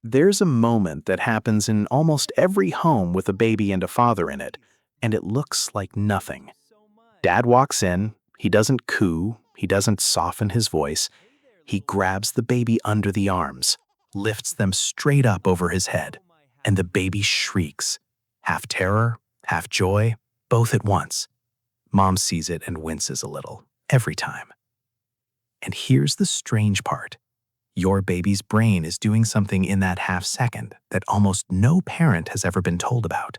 There's a moment that happens in almost every home with a baby and a father in it, and it looks like nothing. Dad walks in, he doesn't coo, he doesn't soften his voice. He grabs the baby under the arms, lifts them straight up over his head, and the baby shrieks, half terror, half joy, both at once. Mom sees it and winces a little, every time. And here's the strange part. Your baby's brain is doing something in that half second that almost no parent has ever been told about.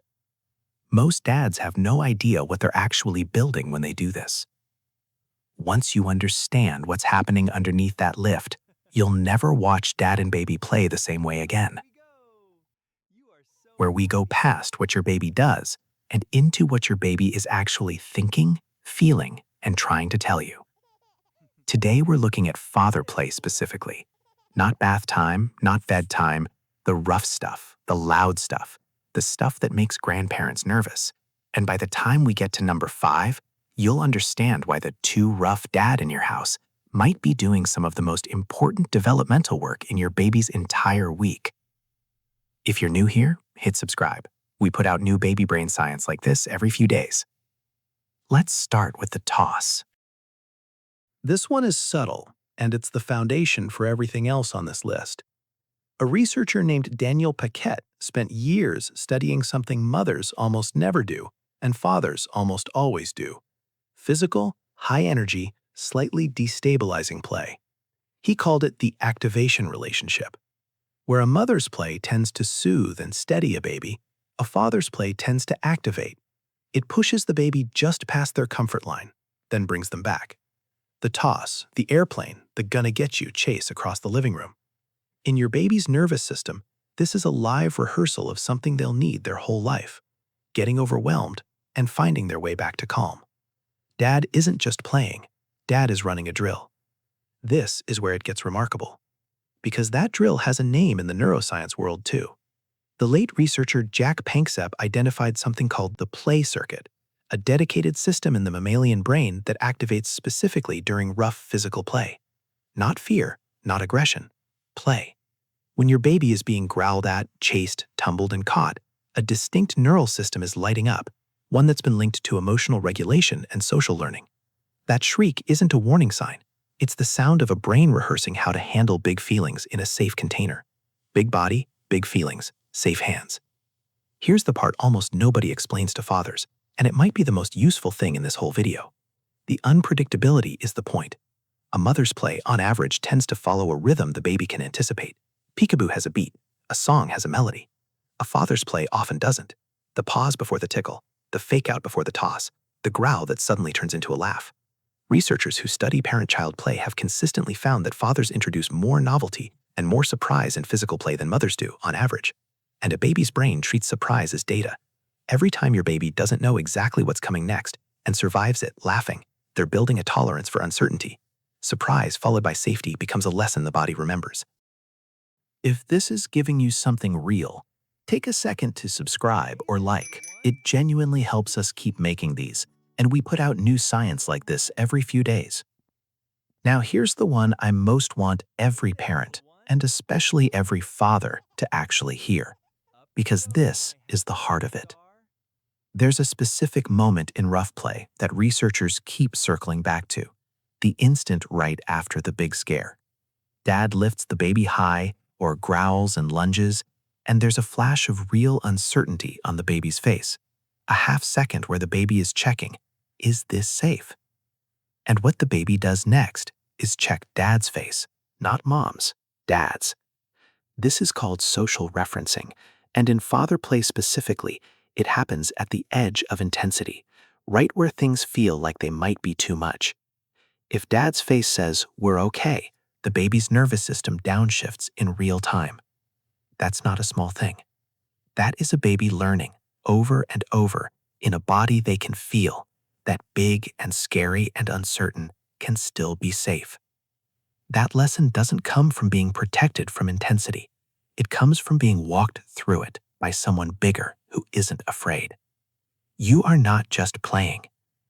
Most dads have no idea what they're actually building when they do this. Once you understand what's happening underneath that lift, you'll never watch dad and baby play the same way again. Where we go past what your baby does and into what your baby is actually thinking, feeling, and trying to tell you. Today we're looking at father play specifically. Not bath time, not bedtime, the rough stuff, the loud stuff, the stuff that makes grandparents nervous. And by the time we get to number 5, you'll understand why the too rough dad in your house might be doing some of the most important developmental work in your baby's entire week. If you're new here, hit subscribe. We put out new baby brain science like this every few days. Let's start with the toss. This one is subtle, and it's the foundation for everything else on this list. A researcher named Daniel Paquette spent years studying something mothers almost never do and fathers almost always do: physical, high-energy, slightly destabilizing play. He called it the activation relationship. Where a mother's play tends to soothe and steady a baby, a father's play tends to activate. It pushes the baby just past their comfort line, then brings them back. The toss, the airplane, the gonna-get-you chase across the living room. In your baby's nervous system, this is a live rehearsal of something they'll need their whole life: getting overwhelmed and finding their way back to calm. Dad isn't just playing, Dad is running a drill. This is where it gets remarkable, because that drill has a name in the neuroscience world too. The late researcher Jack Panksepp identified something called the play circuit, a dedicated system in the mammalian brain that activates specifically during rough physical play. Not fear, not aggression, play. When your baby is being growled at, chased, tumbled, and caught, a distinct neural system is lighting up, one that's been linked to emotional regulation and social learning. That shriek isn't a warning sign. It's the sound of a brain rehearsing how to handle big feelings in a safe container. Big body, big feelings, safe hands. Here's the part almost nobody explains to fathers, and it might be the most useful thing in this whole video. The unpredictability is the point. A mother's play, on average, tends to follow a rhythm the baby can anticipate. Peekaboo has a beat. A song has a melody. A father's play often doesn't. The pause before the tickle, the fake-out before the toss, the growl that suddenly turns into a laugh. Researchers who study parent-child play have consistently found that fathers introduce more novelty and more surprise in physical play than mothers do, on average. And a baby's brain treats surprise as data. Every time your baby doesn't know exactly what's coming next and survives it laughing, they're building a tolerance for uncertainty. Surprise followed by safety becomes a lesson the body remembers. If this is giving you something real, take a second to subscribe or like. It genuinely helps us keep making these, and we put out new science like this every few days. Now here's the one I most want every parent, and especially every father, to actually hear, because this is the heart of it. There's a specific moment in rough play that researchers keep circling back to: the instant right after the big scare. Dad lifts the baby high or growls and lunges, and there's a flash of real uncertainty on the baby's face. A half second where the baby is checking, is this safe? And what the baby does next is check dad's face, not mom's, dad's. This is called social referencing, and in father play specifically, it happens at the edge of intensity, right where things feel like they might be too much. If dad's face says, "We're okay," the baby's nervous system downshifts in real time. That's not a small thing. That is a baby learning, over and over, in a body they can feel, that big and scary and uncertain can still be safe. That lesson doesn't come from being protected from intensity. It comes from being walked through it by someone bigger who isn't afraid. You are not just playing.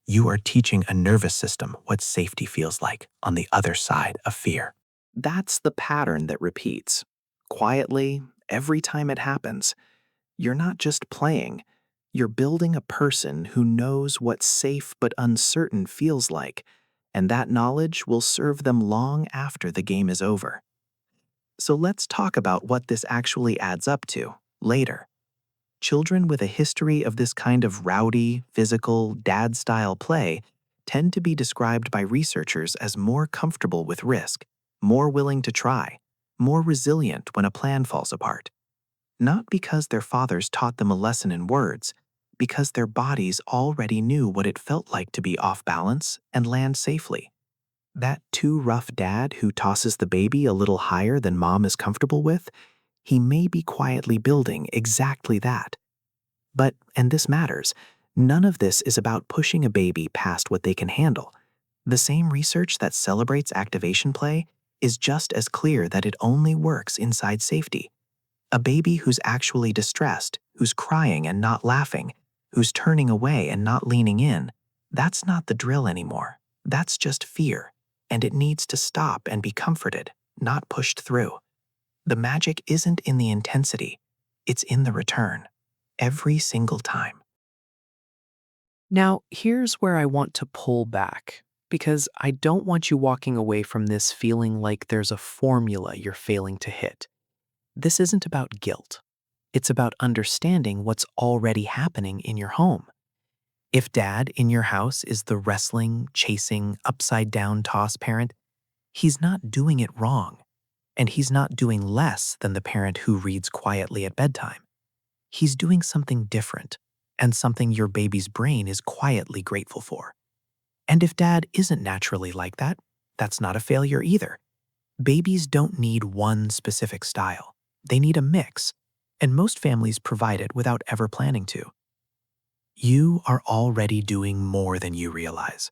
You are teaching a nervous system what safety feels like on the other side of fear. That's the pattern that repeats, quietly every time it happens, you're not just playing, you're building a person who knows what safe but uncertain feels like, and that knowledge will serve them long after the game is over. So let's talk about what this actually adds up to later. Children with a history of this kind of rowdy, physical, dad-style play tend to be described by researchers as more comfortable with risk, more willing to try, more resilient when a plan falls apart. Not because their fathers taught them a lesson in words, because their bodies already knew what it felt like to be off balance and land safely. That too rough dad who tosses the baby a little higher than mom is comfortable with, he may be quietly building exactly that. But, and this matters, none of this is about pushing a baby past what they can handle. The same research that celebrates activation play is just as clear that it only works inside safety. A baby who's actually distressed, who's crying and not laughing, who's turning away and not leaning in, that's not the drill anymore. That's just fear, and it needs to stop and be comforted, not pushed through. The magic isn't in the intensity, it's in the return. Every single time. Now, here's where I want to pull back, because I don't want you walking away from this feeling like there's a formula you're failing to hit. This isn't about guilt. It's about understanding what's already happening in your home. If dad in your house is the wrestling, chasing, upside-down toss parent, he's not doing it wrong, and he's not doing less than the parent who reads quietly at bedtime. He's doing something different, and something your baby's brain is quietly grateful for. And if dad isn't naturally like that, that's not a failure either. Babies don't need one specific style. They need a mix, and most families provide it without ever planning to. You are already doing more than you realize.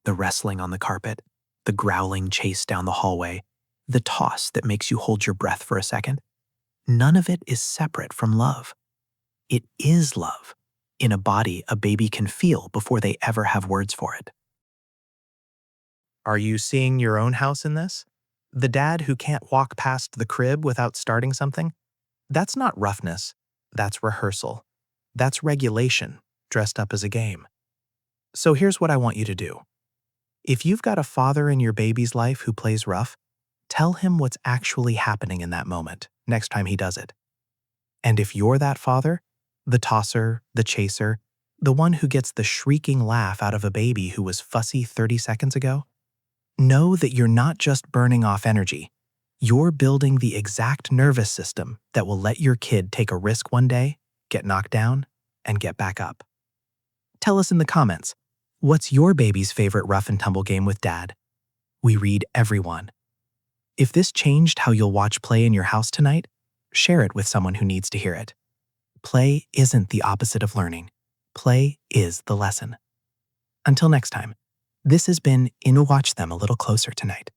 The wrestling on the carpet, the growling chase down the hallway, the toss that makes you hold your breath for a second. None of it is separate from love. It is love, in a body a baby can feel before they ever have words for it. Are you seeing your own house in this? The dad who can't walk past the crib without starting something? That's not roughness. That's rehearsal. That's regulation, dressed up as a game. So here's what I want you to do. If you've got a father in your baby's life who plays rough, tell him what's actually happening in that moment next time he does it. And if you're that father, the tosser, the chaser, the one who gets the shrieking laugh out of a baby who was fussy 30 seconds ago, know that you're not just burning off energy. You're building the exact nervous system that will let your kid take a risk one day, get knocked down, and get back up. Tell us in the comments, what's your baby's favorite rough and tumble game with dad? We read everyone. If this changed how you'll watch play in your house tonight, share it with someone who needs to hear it. Play isn't the opposite of learning. Play is the lesson. Until next time, this has been In Watch Them a Little Closer Tonight.